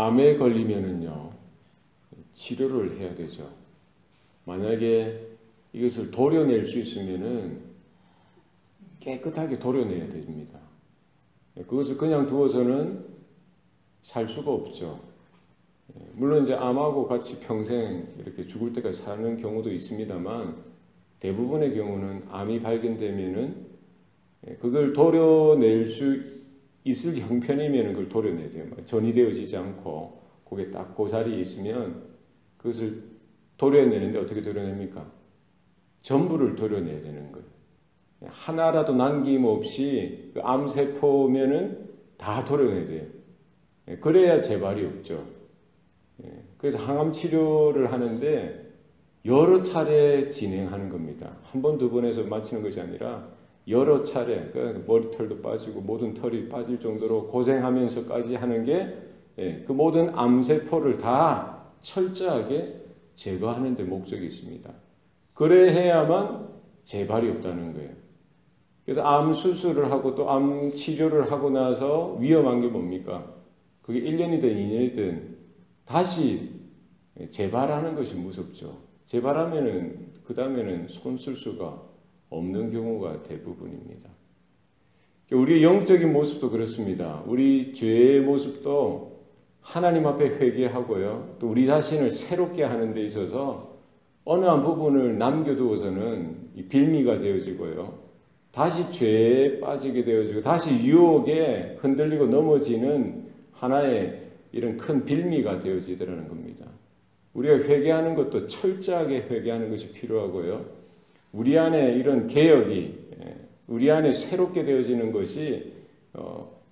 암에 걸리면은요, 치료를 해야 되죠. 만약에 이것을 도려낼 수 있으면은 깨끗하게 도려내야 됩니다. 그것을 그냥 두어서는 살 수가 없죠. 물론 이제 암하고 같이 평생 이렇게 죽을 때까지 사는 경우도 있습니다만 대부분의 경우는 암이 발견되면은 그걸 도려낼 수 있을 형편이면 그걸 도려내야 돼요. 전이 되어지지 않고 그게 딱 그 자리에 있으면 그것을 도려내는데 어떻게 도려냅니까? 전부를 도려내야 되는 거예요. 하나라도 남김없이 그 암세포면은 다 도려내야 돼요. 그래야 재발이 없죠. 그래서 항암 치료를 하는데 여러 차례 진행하는 겁니다. 한 번, 두 번에서 마치는 것이 아니라 여러 차례, 그러니까 머리털도 빠지고 모든 털이 빠질 정도로 고생하면서까지 하는 게 그 모든 암세포를 다 철저하게 제거하는 데 목적이 있습니다. 그래 해야만 재발이 없다는 거예요. 그래서 암 수술을 하고 또 암 치료를 하고 나서 위험한 게 뭡니까? 그게 1년이든 2년이든 다시 재발하는 것이 무섭죠. 재발하면은 그 다음에는 손 쓸 수가 없는 경우가 대부분입니다. 우리의 영적인 모습도 그렇습니다. 우리 죄의 모습도 하나님 앞에 회개하고요. 또 우리 자신을 새롭게 하는 데 있어서 어느 한 부분을 남겨두어서는 빌미가 되어지고요. 다시 죄에 빠지게 되어지고 다시 유혹에 흔들리고 넘어지는 하나의 이런 큰 빌미가 되어지더라는 겁니다. 우리가 회개하는 것도 철저하게 회개하는 것이 필요하고요. 우리 안에 이런 개혁이 우리 안에 새롭게 되어지는 것이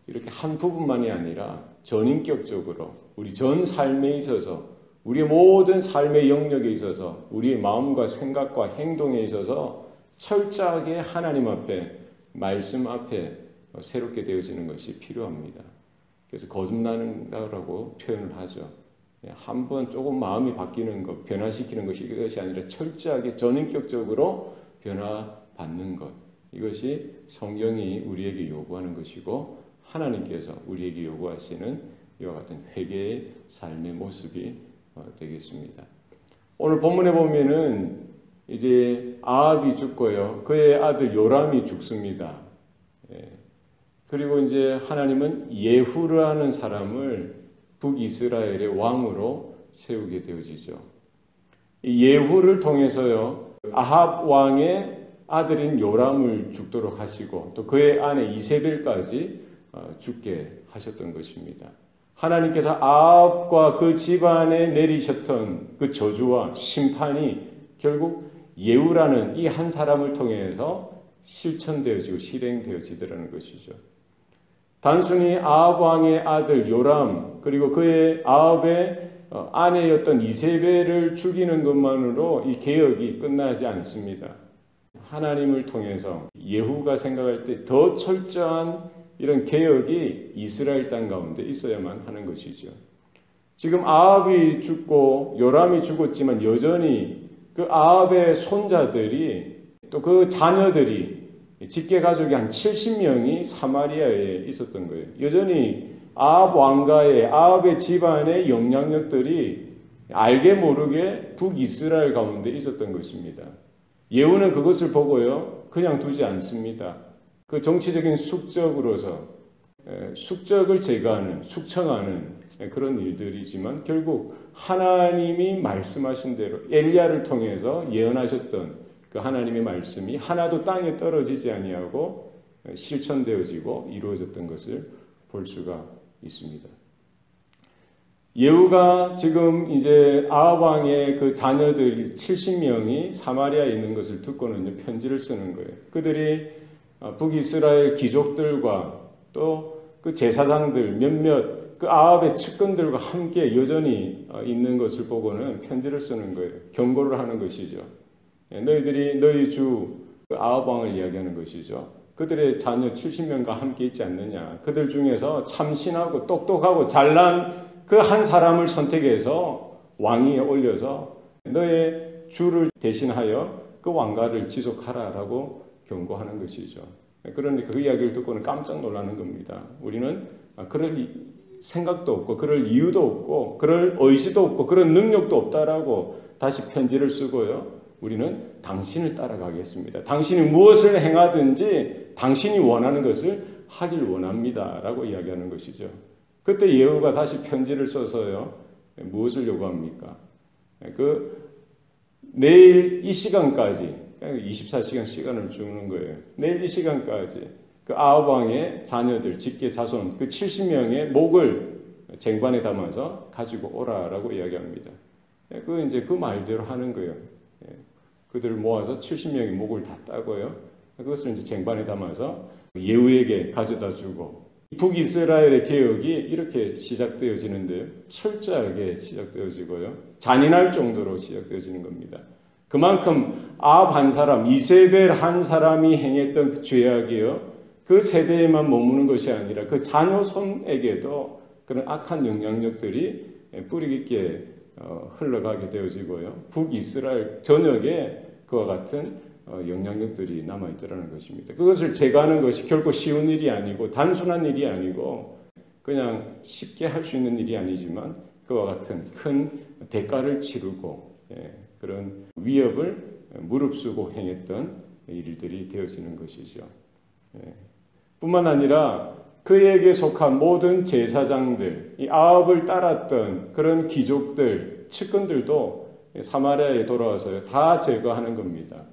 이렇게 한 부분만이 아니라 전인격적으로 우리 전 삶에 있어서 우리의 모든 삶의 영역에 있어서 우리의 마음과 생각과 행동에 있어서 철저하게 하나님 앞에 말씀 앞에 새롭게 되어지는 것이 필요합니다. 그래서 거듭난다라고 표현을 하죠. 한번 조금 마음이 바뀌는 것, 변화시키는 것이 이것이 아니라 철저하게 전인격적으로 변화받는 것. 이것이 성경이 우리에게 요구하는 것이고 하나님께서 우리에게 요구하시는 이와 같은 회개의 삶의 모습이 되겠습니다. 오늘 본문에 보면은 이제 아합이 죽고요. 그의 아들 요람이 죽습니다. 그리고 이제 하나님은 예후라는 사람을 북이스라엘의 왕으로 세우게 되어지죠. 이 예후를 통해서요. 아합 왕의 아들인 요람을 죽도록 하시고 또 그의 아내 이세벨까지 죽게 하셨던 것입니다. 하나님께서 아합과 그 집안에 내리셨던 그 저주와 심판이 결국 예후라는 이 한 사람을 통해서 실천되어지고 실행되어지더라는 것이죠. 단순히 아합 왕의 아들 요람 그리고 그의 아합의 아내였던 이세벨을 죽이는 것만으로 이 개혁이 끝나지 않습니다. 하나님을 통해서 예후가 생각할 때 더 철저한 이런 개혁이 이스라엘 땅 가운데 있어야만 하는 것이죠. 지금 아합이 죽고 요람이 죽었지만 여전히 그 아합의 손자들이 또 그 자녀들이 직계 가족이 한 70명이 사마리아에 있었던 거예요. 여전히 아합 왕가의 아합의 집안의 영향력들이 알게 모르게 북이스라엘 가운데 있었던 것입니다. 예후는 그것을 보고요. 그냥 두지 않습니다. 그 정치적인 숙적으로서 숙적을 제거하는 숙청하는 그런 일들이지만 결국 하나님이 말씀하신 대로 엘리야를 통해서 예언하셨던 그 하나님의 말씀이 하나도 땅에 떨어지지 아니하고 실천되어지고 이루어졌던 것을 볼 수가 있습니다. 예후가 지금 이제 아합 왕의 그 자녀들 70명이 사마리아에 있는 것을 듣고는 편지를 쓰는 거예요. 그들이 북이스라엘 귀족들과 또 그 제사장들 몇몇 그 아합의 측근들과 함께 여전히 있는 것을 보고는 편지를 쓰는 거예요. 경고를 하는 것이죠. 너희들이 너희 주 아합 왕을 이야기하는 것이죠. 그들의 자녀 70명과 함께 있지 않느냐. 그들 중에서 참신하고 똑똑하고 잘난 그 한 사람을 선택해서 왕위에 올려서 너의 주를 대신하여 그 왕가를 지속하라라고 경고하는 것이죠. 그러니까 그 이야기를 듣고는 깜짝 놀라는 겁니다. 우리는 그럴 생각도 없고 그럴 이유도 없고 그럴 의지도 없고 그런 능력도 없다라고 다시 편지를 쓰고요. 우리는 당신을 따라가겠습니다. 당신이 무엇을 행하든지 당신이 원하는 것을 하길 원합니다. 라고 이야기하는 것이죠. 그때 예후가 다시 편지를 써서요. 무엇을 요구합니까? 내일 이 시간까지 24시간 시간을 주는 거예요. 내일 이 시간까지 그 아합 왕의 자녀들, 직계 자손 그 70명의 목을 쟁반에 담아서 가지고 오라라고 이야기합니다. 이제 그 말대로 하는 거예요. 그들을 모아서 70명의 목을 다 따고요. 그것을 이제 쟁반에 담아서 예후에게 가져다 주고 북이스라엘의 개혁이 이렇게 시작되어지는데요. 철저하게 시작되어지고요. 잔인할 정도로 시작되어지는 겁니다. 그만큼 아합 한 사람, 이세벨 한 사람이 행했던 그 죄악이요. 그 세대에만 머무는 것이 아니라 그 자녀손에게도 그런 악한 영향력들이 뿌리 깊게 흘러가게 되어지고요. 북이스라엘 전역에 그와 같은 영향력들이 남아있더라는 것입니다. 그것을 제거하는 것이 결코 쉬운 일이 아니고 단순한 일이 아니고 그냥 쉽게 할 수 있는 일이 아니지만 그와 같은 큰 대가를 치르고 그런 위협을 무릅쓰고 행했던 일들이 되어지는 것이죠. 뿐만 아니라 그에게 속한 모든 제사장들, 이 아합을 따랐던 그런 귀족들, 측근들도 사마리아에 돌아와서 다 제거하는 겁니다.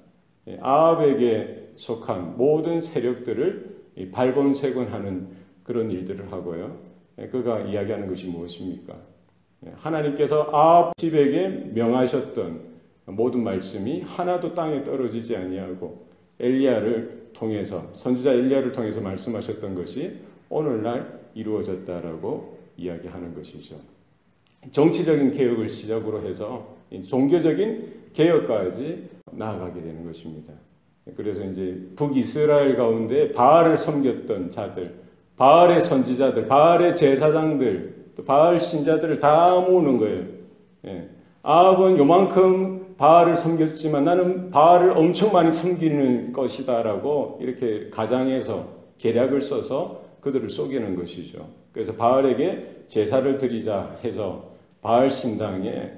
아합에게 속한 모든 세력들을 발본색원하는 그런 일들을 하고요. 그가 이야기하는 것이 무엇입니까? 하나님께서 아합 집에게 명하셨던 모든 말씀이 하나도 땅에 떨어지지 아니하고 엘리야를 통해서 선지자 엘리야를 통해서 말씀하셨던 것이 오늘날 이루어졌다라고 이야기하는 것이죠. 정치적인 개혁을 시작으로 해서 종교적인 개혁까지 나아가게 되는 것입니다. 그래서 이제 북이스라엘 가운데 바알을 섬겼던 자들, 바알의 선지자들, 바알의 제사장들, 또 바알 신자들을 다 모으는 거예요. 아합은 요만큼 바알을 섬겼지만 나는 바알을 엄청 많이 섬기는 것이다라고 이렇게 가장해서 계략을 써서 그들을 속이는 것이죠. 그래서 바알에게 제사를 드리자 해서 바알 신당에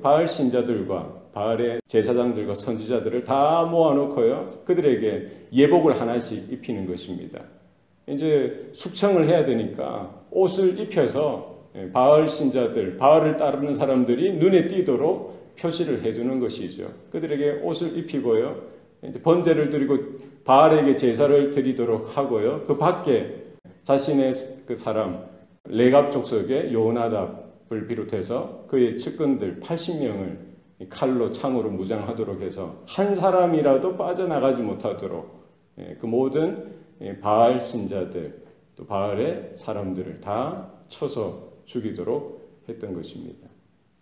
바알 신자들과 바알의 제사장들과 선지자들을 다 모아놓고요. 그들에게 예복을 하나씩 입히는 것입니다. 이제 숙청을 해야 되니까 옷을 입혀서 바알 신자들, 바알을 따르는 사람들이 눈에 띄도록 표시를 해주는 것이죠. 그들에게 옷을 입히고요. 이제 번제를 드리고 바알에게 제사를 드리도록 하고요. 그 밖에 자신의 그 사람 레갑 족속의 요나답을 비롯해서 그의 측근들 80명을 칼로 창으로 무장하도록 해서 한 사람이라도 빠져나가지 못하도록 그 모든 바알 신자들 또 바알의 사람들을 다 쳐서 죽이도록 했던 것입니다.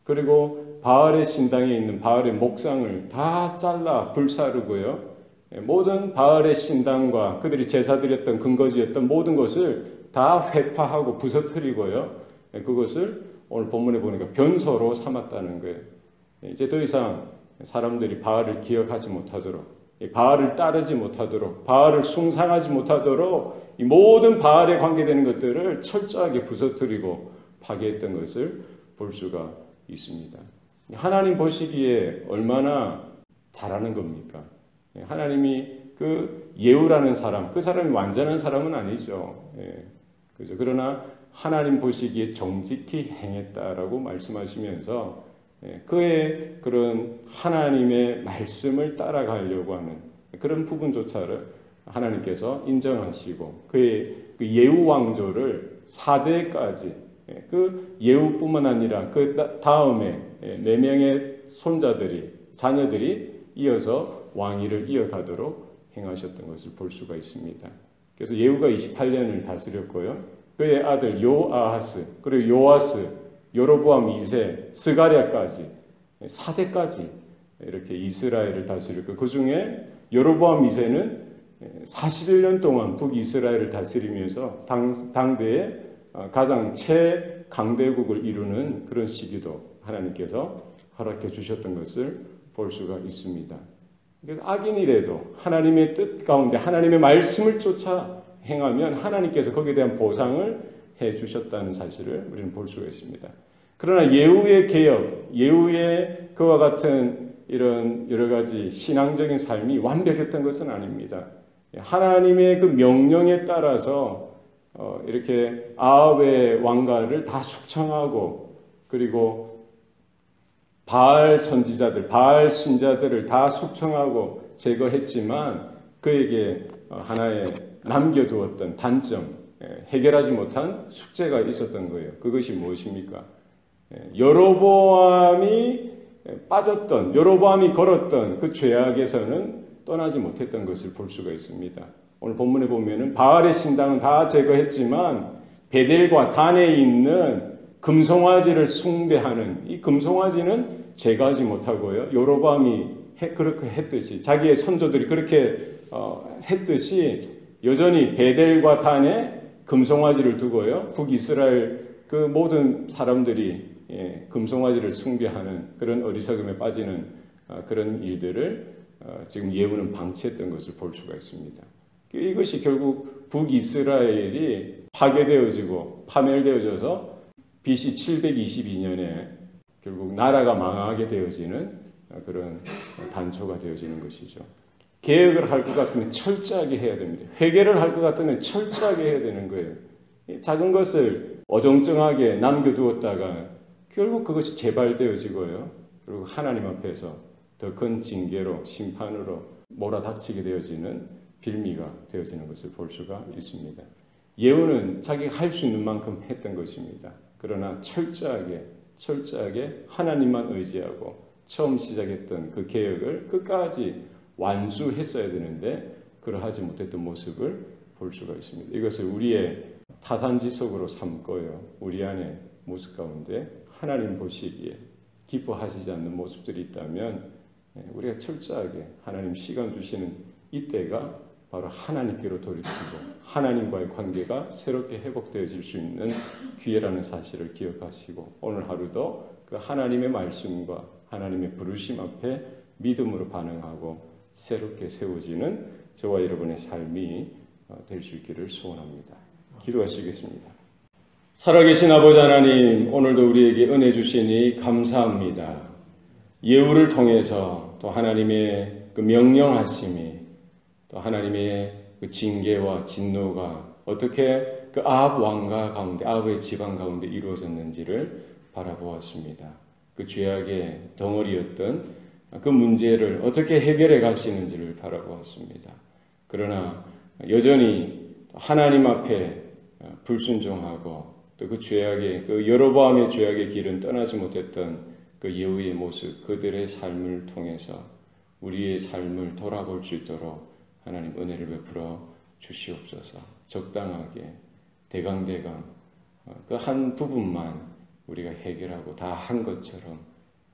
그리고 바알의 신당에 있는 바알의 목상을 다 잘라 불사르고요. 모든 바알의 신당과 그들이 제사드렸던 근거지였던 모든 것을 다 회파하고 부서뜨리고요. 그것을 오늘 본문에 보니까 변소로 삼았다는 거예요. 이제 더 이상 사람들이 바알을 기억하지 못하도록, 바알을 따르지 못하도록, 바알을 숭상하지 못하도록 이 모든 바알에 관계되는 것들을 철저하게 부서뜨리고 파괴했던 것을 볼 수가 있습니다. 하나님 보시기에 얼마나 잘하는 겁니까? 하나님이 그 예후라는 사람, 그 사람이 완전한 사람은 아니죠. 그죠? 그러나 하나님 보시기에 정직히 행했다라고 말씀하시면서 그의 그런 하나님의 말씀을 따라가려고 하는 그런 부분조차를 하나님께서 인정하시고 그의 그 예후 왕조를 4대까지 그 예후뿐만 아니라 그 다음에 4명의 손자들이 자녀들이 이어서 왕위를 이어가도록 행하셨던 것을 볼 수가 있습니다. 그래서 예후가 28년을 다스렸고요. 그의 아들 요아하스 그리고 요아스 여로보암 2세 스가랴까지 4대까지 이렇게 이스라엘을 다스렸고 그 중에 여로보암 2세는 41년 동안 북이스라엘을 다스리면서 당대의 가장 최강대국을 이루는 그런 시기도 하나님께서 허락해 주셨던 것을 볼 수가 있습니다. 그래서 악인이라도 하나님의 뜻 가운데 하나님의 말씀을 쫓아 행하면 하나님께서 거기에 대한 보상을 해주셨다는 사실을 우리는 볼 수가 있습니다. 그러나 예후의 개혁, 예후의 그와 같은 이런 여러 가지 신앙적인 삶이 완벽했던 것은 아닙니다. 하나님의 그 명령에 따라서 이렇게 아합의 왕가를 다 숙청하고 그리고 바알 선지자들, 바알 신자들을 다 숙청하고 제거했지만 그에게 하나의 남겨두었던 단점, 해결하지 못한 숙제가 있었던 거예요. 그것이 무엇입니까? 여로보암이 빠졌던, 여로보암이 걸었던 그 죄악에서는 떠나지 못했던 것을 볼 수가 있습니다. 오늘 본문에 보면은 바알의 신당은 다 제거했지만 베델과 단에 있는 금송아지를 숭배하는 이 금송아지는 제거하지 못하고요. 여로보암이 그렇게 했듯이 자기의 선조들이 그렇게 했듯이 여전히 베델과 단에 금송아지를 두고요. 북이스라엘 그 모든 사람들이 금송아지를 숭배하는 그런 어리석음에 빠지는 그런 일들을 지금 예후는 방치했던 것을 볼 수가 있습니다. 이것이 결국 북이스라엘이 파괴되어지고 파멸되어져서 BC 722년에 결국 나라가 망하게 되어지는 그런 단초가 되어지는 것이죠. 개혁을 할 것 같으면 철저하게 해야 됩니다. 회개를 할 것 같으면 철저하게 해야 되는 거예요. 작은 것을 어정쩡하게 남겨두었다가 결국 그것이 재발되어지고요. 그리고 하나님 앞에서 더 큰 징계로 심판으로 몰아닥치게 되어지는 빌미가 되어지는 것을 볼 수가 있습니다. 예후는 자기가 할 수 있는 만큼 했던 것입니다. 그러나 철저하게 하나님만 의지하고 처음 시작했던 그 개혁을 끝까지 완수했어야 되는데 그러하지 못했던 모습을 볼 수가 있습니다. 이것을 우리의 타산지석으로 삼고요. 우리 안의 모습 가운데 하나님 보시기에 기뻐하시지 않는 모습들이 있다면 우리가 철저하게 하나님 시간 주시는 이때가 바로 하나님께로 돌이키고 하나님과의 관계가 새롭게 회복되어질 수 있는 기회라는 사실을 기억하시고 오늘 하루도 그 하나님의 말씀과 하나님의 부르심 앞에 믿음으로 반응하고 새롭게 세워지는 저와 여러분의 삶이 될 수 있기를 소원합니다. 기도하시겠습니다. 살아계신 아버지 하나님, 오늘도 우리에게 은혜 주시니 감사합니다. 예후를 통해서 또 하나님의 그 명령하심이 또 하나님의 그 징계와 진노가 어떻게 그 아합 왕가 가운데 아합의 집안 가운데 이루어졌는지를 바라보았습니다. 그 죄악의 덩어리였던 그 문제를 어떻게 해결해 가시는지를 바라보았습니다. 그러나 여전히 하나님 앞에 불순종하고 또 그 죄악의 그 여로보암의 죄악의 길은 떠나지 못했던 그 예후의 모습, 그들의 삶을 통해서 우리의 삶을 돌아볼 수 있도록 하나님 은혜를 베풀어 주시옵소서. 적당하게 대강대강 그 한 부분만 우리가 해결하고 다 한 것처럼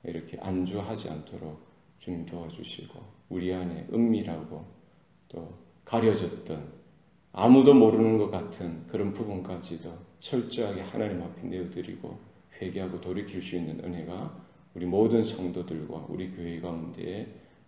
이렇게 안주하지 않도록 주님 도와주시고 우리 안에 은밀하고 또 가려졌던 아무도 모르는 것 같은 그런 부분까지도 철저하게 하나님 앞에 내어드리고 회개하고 돌이킬 수 있는 은혜가 우리 모든 성도들과 우리 교회 가운데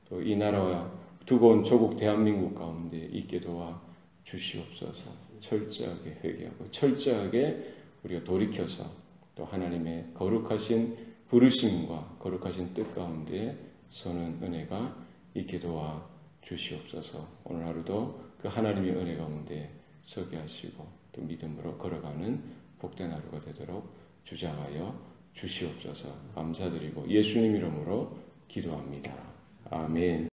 또 이 나라와 두고 온 조국 대한민국 가운데 있게 도와 주시옵소서. 철저하게 회개하고 철저하게 우리가 돌이켜서 또 하나님의 거룩하신 부르심과 거룩하신 뜻 가운데 서는 은혜가 있게 도와 주시옵소서. 오늘 하루도 그 하나님의 은혜 가운데 서게 하시고 또 믿음으로 걸어가는 복된 하루가 되도록 주장하여 주시옵소서. 감사드리고 예수님 이름으로 기도합니다. 아멘.